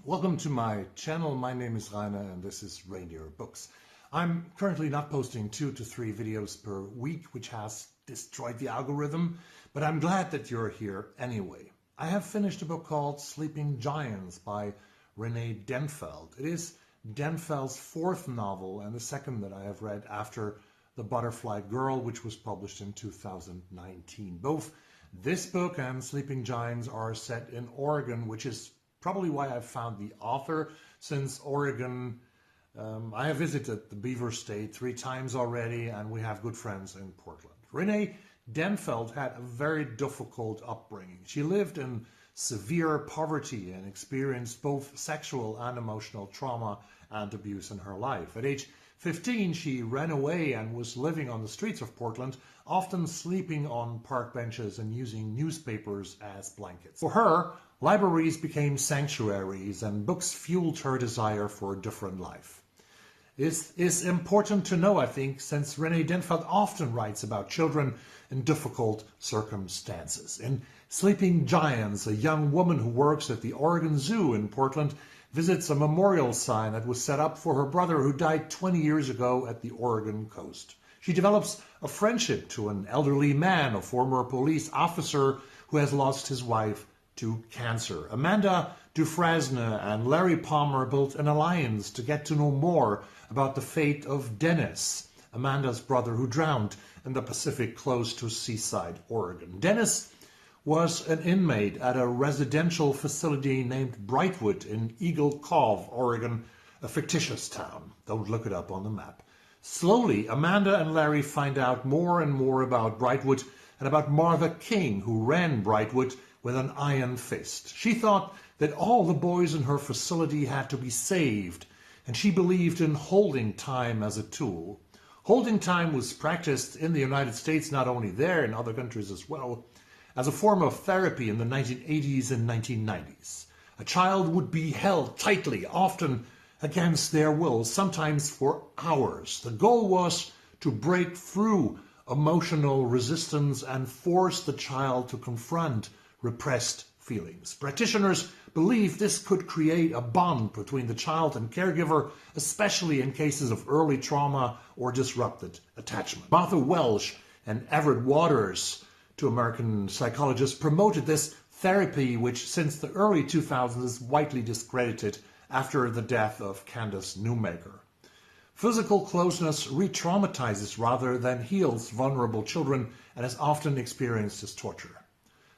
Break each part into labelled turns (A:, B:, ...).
A: Welcome to my channel. My name is Rene and this is Reindeer Books. I'm currently not posting 2 to 3 videos per week, which has destroyed the algorithm, but I'm glad that you're here anyway. I have finished a book called Sleeping Giants by Rene Denfeld. It is Denfeld's 4th novel and the second that I have read after The Butterfly Girl, which was published in 2019. Both this book and Sleeping Giants are set in Oregon, which is probably why I've found the author, since Oregon, I have visited the Beaver State 3 times already, and we have good friends in Portland. Rene Denfeld had a very difficult upbringing. She lived in severe poverty and experienced both sexual and emotional trauma and abuse in her life. At age 15, she ran away and was living on the streets of Portland, often sleeping on park benches and using newspapers as blankets. For her, libraries became sanctuaries and books fueled her desire for a different life. It's important to know, I think, since Rene Denfeld often writes about children in difficult circumstances. In Sleeping Giants, a young woman who works at the Oregon Zoo in Portland visits a memorial sign that was set up for her brother who died 20 years ago at the Oregon coast. She develops a friendship to an elderly man, a former police officer who has lost his wife to cancer. Amanda Dufresne and Larry Palmer built an alliance to get to know more about the fate of Dennis, Amanda's brother who drowned in the Pacific close to Seaside, Oregon. Dennis was an inmate at a residential facility named Brightwood in Eagle Cove, Oregon, a fictitious town. Don't look it up on the map. Slowly, Amanda and Larry find out more and more about Brightwood and about Martha King, who ran Brightwood with an iron fist. She thought that all the boys in her facility had to be saved, and she believed in holding time as a tool. Holding time was practiced in the United States, not only there, in other countries as well, as a form of therapy in the 1980s and 1990s. A child would be held tightly, often against their will, sometimes for hours. The goal was to break through emotional resistance and force the child to confront repressed feelings. Practitioners believe this could create a bond between the child and caregiver, especially in cases of early trauma or disrupted attachment. Martha Welsh and Everett Waters, two American psychologists, promoted this therapy, which since the early 2000s is widely discredited after the death of Candace Newmaker. Physical closeness re-traumatizes rather than heals vulnerable children and is often experienced as torture.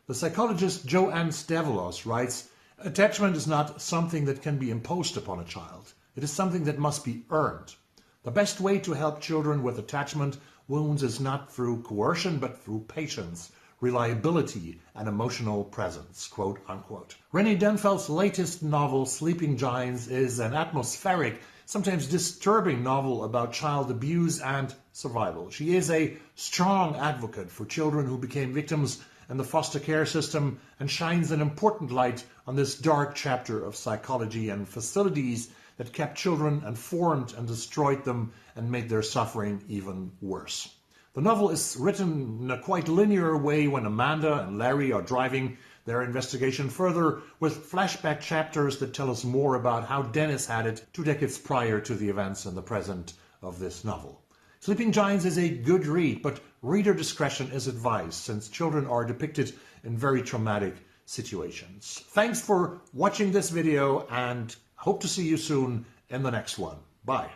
A: The psychologist Joanne Stavros writes, "Attachment is not something that can be imposed upon a child. It is something that must be earned. The best way to help children with attachment wounds is not through coercion, but through patience, reliability, and emotional presence," quote unquote. Rene Denfeld's latest novel, Sleeping Giants, is an atmospheric, sometimes disturbing novel about child abuse and survival. She is a strong advocate for children who became victims in the foster care system and shines an important light on this dark chapter of psychology and facilities that kept children informed and destroyed them and made their suffering even worse. The novel is written in a quite linear way when Amanda and Larry are driving their investigation further, with flashback chapters that tell us more about how Dennis had it 2 decades prior to the events in the present of this novel. Sleeping Giants is a good read, but reader discretion is advised since children are depicted in very traumatic situations. Thanks for watching this video and hope to see you soon in the next one. Bye.